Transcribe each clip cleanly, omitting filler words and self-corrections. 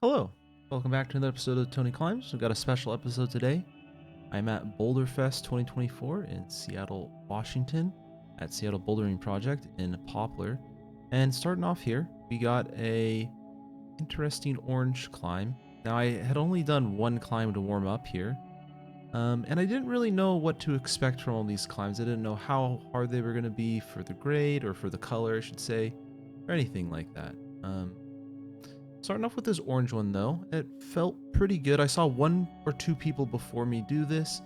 Hello, welcome back to another episode of Tony Climbs. We've got a special episode today. I'm at Boulderfest 2024 in Seattle, Washington, at Seattle Bouldering Project in Poplar. And starting off here, we got a interesting orange climb. Now I had only done one climb to warm up here, and I didn't really know what to expect from all these climbs. I didn't know how hard they were going to be for the grade or for the color, I should say, or anything like that. Starting off with this orange one though, it felt pretty good. I saw one or two people before me do this.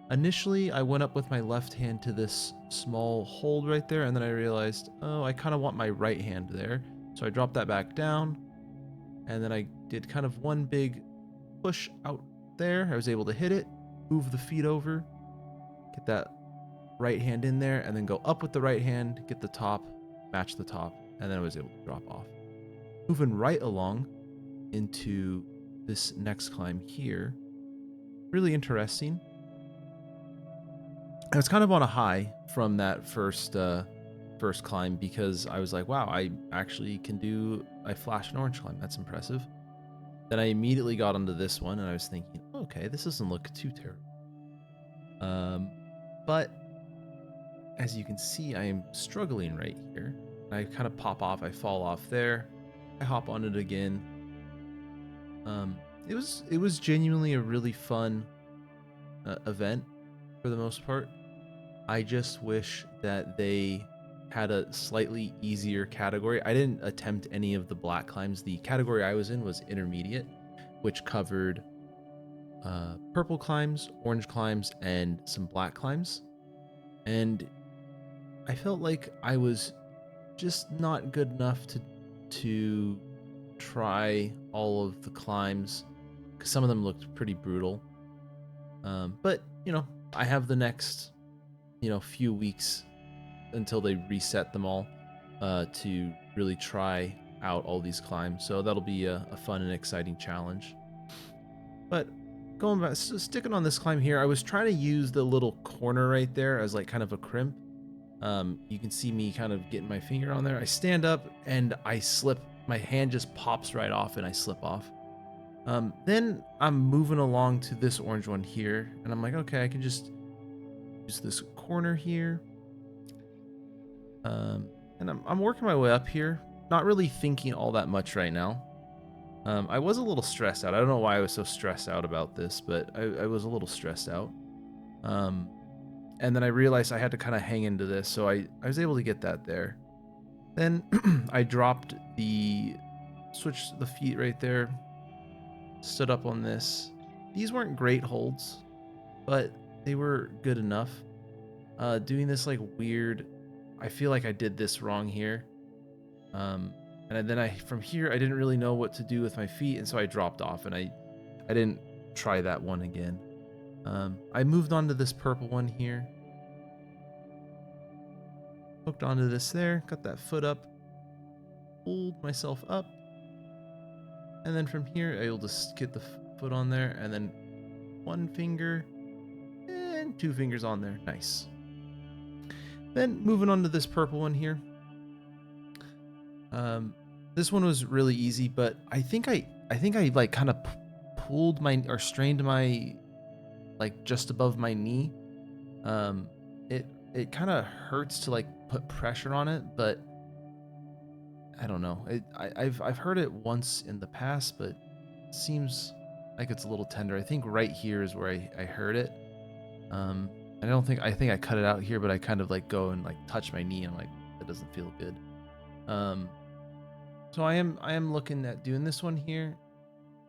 Initially, I went up with my left hand to this small hold right there, and then I realized, oh, I kind of want my right hand there. So I dropped that back down, and then I did kind of one big push out there. I was able to hit it, move the feet over, get that right hand in there, and then go up with the right hand, get the top, match the top, and then I was able to drop off. Moving right along into this next climb here. Really interesting. And it's kind of on a high from that first climb because I was like, wow, I actually can do a flash and orange climb. That's impressive. Then I immediately got onto this one and I was thinking, okay, this doesn't look too terrible. But as you can see, I am struggling right here. I kind of pop off, I fall off there. I hop on it again. It was genuinely a really fun event for the most part. I just wish that they had a slightly easier category. I didn't attempt any of the black climbs. The category I was in was intermediate, which covered purple climbs, orange climbs, and some black climbs. And I felt like I was just not good enough to try all of the climbs because some of them looked pretty brutal. But you know, I have the next few weeks until they reset them all to really try out all these climbs. So that'll be a fun and exciting challenge. But going back, so sticking on this climb here, I was trying to use the little corner right there as like kind of a crimp. You can see me kind of getting my finger on there. I stand up and I slip. My hand just pops right off and I slip off. Then I'm moving along to this orange one here, and I'm like, okay, I can just use this corner here. And I'm working my way up here, not really thinking all that much right now. I was a little stressed out. I don't know why I was so stressed out about this, but I was a little stressed out. And then I realized I had to kind of hang into this, so I was able to get that there. Then I dropped switched the feet right there, stood up on this. These weren't great holds, but they were good enough. Doing this like weird, I feel like I did this wrong here. And then from here, I didn't really know what to do with my feet, and so I dropped off, and I didn't try that one again. I moved on to this purple one here. Hooked onto this there, got that foot up, pulled myself up, and then from here, I'll just get the foot on there, and then one finger and two fingers on there. Nice. Then moving on to this purple one here. This one was really easy, but I think I like kind of pulled or strained my like just above my knee. It kind of hurts to like put pressure on it, but I don't know. I've heard it once in the past, but it seems like it's a little tender. I think right here is where I heard it. I think I cut it out here, but I kind of like go and like touch my knee and I'm like, that doesn't feel good. So I am looking at doing this one here.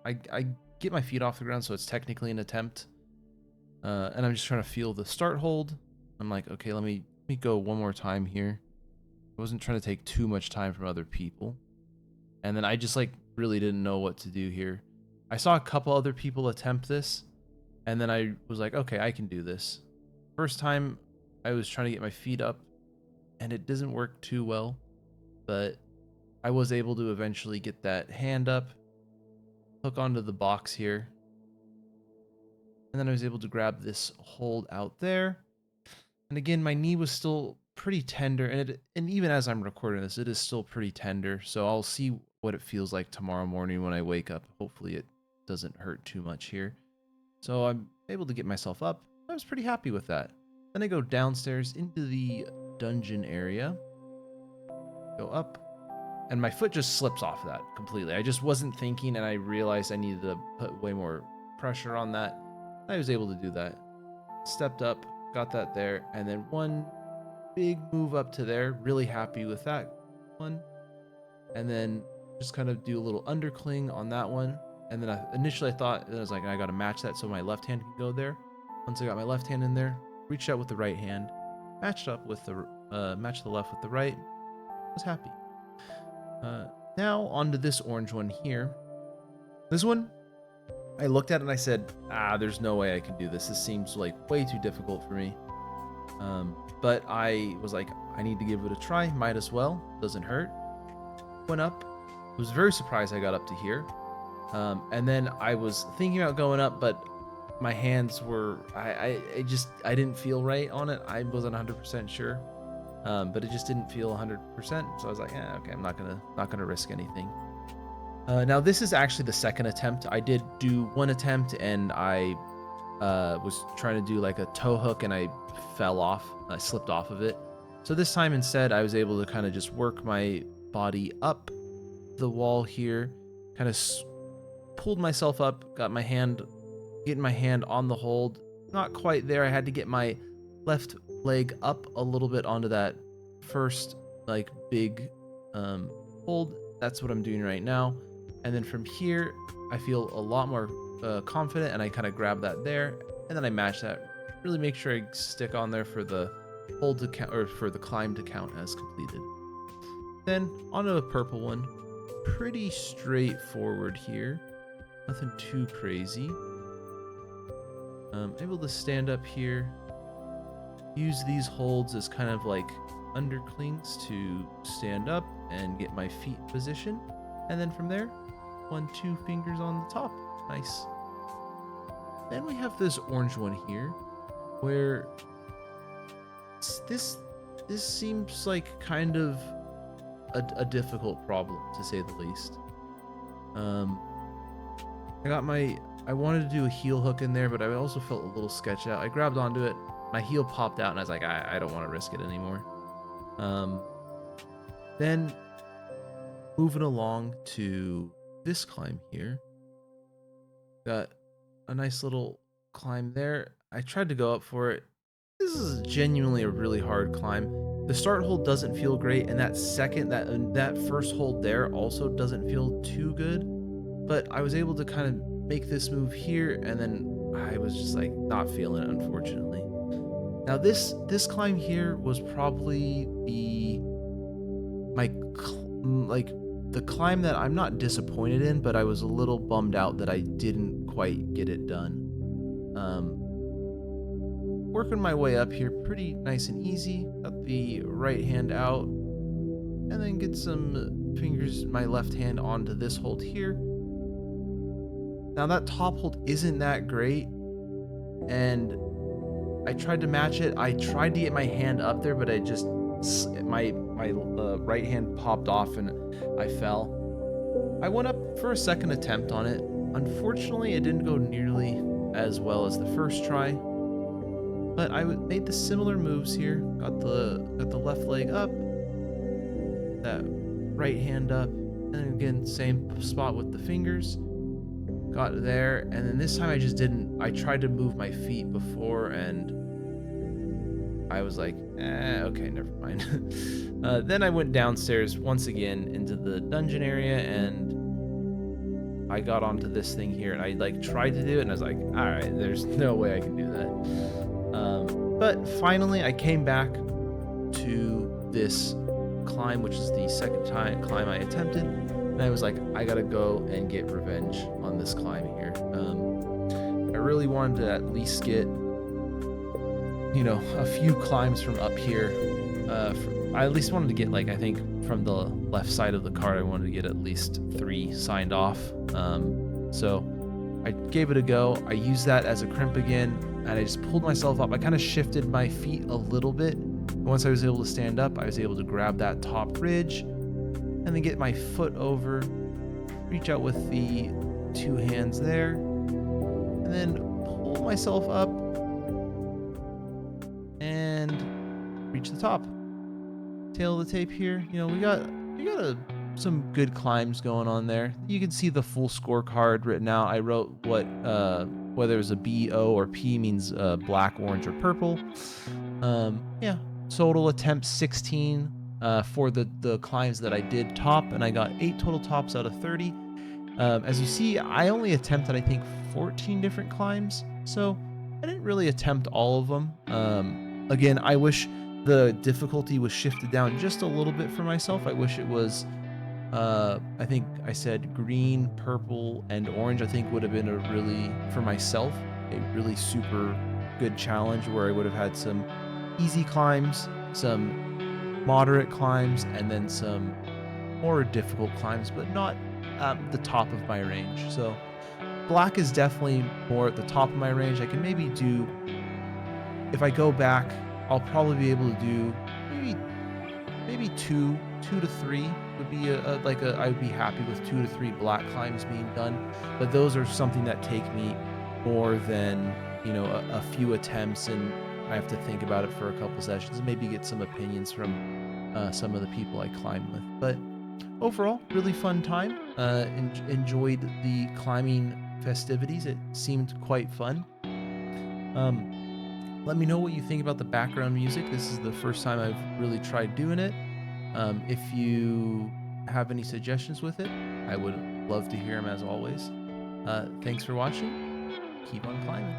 I get my feet off the ground, so it's technically an attempt. And I'm just trying to feel the start hold. I'm like, okay, let me go one more time here. I wasn't trying to take too much time from other people. And then I just like really didn't know what to do here. I saw a couple other people attempt this, and then I was like, okay, I can do this. First time I was trying to get my feet up, and it doesn't work too well, but I was able to eventually get that hand up, hook onto the box here, and then I was able to grab this hold out there. And again, my knee was still pretty tender, and even as I'm recording this, it is still pretty tender. So I'll see what it feels like tomorrow morning when I wake up. Hopefully it doesn't hurt too much here. So I'm able to get myself up. I was pretty happy with that. Then I go downstairs into the dungeon area. Go up. And my foot just slips off that completely. I just wasn't thinking, and I realized I needed to put way more pressure on that. I was able to do that. Stepped up, got that there, and then one big move up to there. Really happy with that one. And then just kind of do a little undercling on that one. And then initially I thought, I was like, I got to match that so my left hand can go there. Once I got my left hand in there, reached out with the right hand, matched up with the matched the left with the right. Was happy. Now onto this orange one here. This one, I looked at it and I said, there's no way I can do this. This seems like way too difficult for me. But I was like, I need to give it a try. Might as well. Doesn't hurt. Went up. Was very surprised I got up to here. And then I was thinking about going up, but my hands were, I didn't feel right on it. I wasn't 100% sure. But it just didn't feel 100%. So I was like, okay, I'm not gonna risk anything. Now this is actually the second attempt. I did do one attempt and I was trying to do like a toe hook and I fell off. I slipped off of it. So this time instead, I was able to kind of just work my body up the wall here, kind of pulled myself up, got my hand, getting my hand on the hold. Not quite there. I had to get my left leg up a little bit onto that first like big hold. That's what I'm doing right now. And then from here, I feel a lot more confident, and I kind of grab that there, and then I match that. Really make sure I stick on there for the hold to count, or for the climb to count as completed. Then onto a purple one. Pretty straightforward here. Nothing too crazy. Able to stand up here. Use these holds as kind of like underclings to stand up and get my feet in position. And then from there, 1-2 fingers on the top. Nice. Then we have this orange one here, where this seems like kind of a difficult problem, to say the least. I wanted to do a heel hook in there, but I also felt a little sketched out. I grabbed onto it, my heel popped out, and I was like, I don't want to risk it anymore. Then moving along to this climb here. Got a nice little climb there. I tried to go up for it. This is genuinely a really hard climb. The start hold doesn't feel great, and that first hold there also doesn't feel too good. But I was able to kind of make this move here, and then I was just like not feeling it, unfortunately. Now this climb here was probably the climb that I'm not disappointed in, but I was a little bummed out that I didn't quite get it done. Working my way up here pretty nice and easy. Got the right hand out, and then get some fingers, my left hand onto this hold here. Now that top hold isn't that great, and I tried to match it. I tried to get my hand up there, but my right hand popped off and I fell. I went up for a second attempt on it. Unfortunately, it didn't go nearly as well as the first try, but I made the similar moves here. Got the left leg up, that right hand up, and again, same spot with the fingers. Got there, and then this time I tried to move my feet before, and I was like, okay, never mind. Then I went downstairs once again into the dungeon area, and I got onto this thing here, and I like tried to do it, and I was like, all right, there's no way I can do that. But finally I came back to this climb, which is the second climb I attempted, and I was like, I gotta go and get revenge on this climb here. I really wanted to at least get, a few climbs from up here. I at least wanted to get, I think from the left side of the card, I wanted to get at least 3 signed off. So I gave it a go. I used that as a crimp again, and I just pulled myself up. I kind of shifted my feet a little bit. Once I was able to stand up, I was able to grab that top ridge and then get my foot over reach out with the 2 hands there, and then pull myself up and reach the top. Tail of the tape here. You know, we got some good climbs going on there. You can see the full scorecard written out. I wrote what whether it was a B, O, or P means black, orange, or purple. Yeah, total attempts 16 for the climbs that I did top, and I got 8 total tops out of 30. As you see, I only attempted, I think, 14 different climbs, so I didn't really attempt all of them. Again, I wish the difficulty was shifted down just a little bit for myself. I wish it was, I think I said green, purple, and orange. I think would have been for myself, a really super good challenge where I would have had some easy climbs, some moderate climbs, and then some more difficult climbs, but not the top of my range. So black is definitely more at the top of my range. I can maybe do, if I go back, I'll probably be able to do maybe two to three would be I would be happy with 2 to 3 black climbs being done. But those are something that take me more than, you know, a few attempts, and I have to think about it for a couple sessions and maybe get some opinions from some of the people I climb with. But overall, really fun time. Enjoyed the climbing festivities. It seemed quite fun. Let me know what you think about the background music. This is the first time I've really tried doing it. If you have any suggestions with it, I would love to hear them as always. Thanks for watching. Keep on climbing.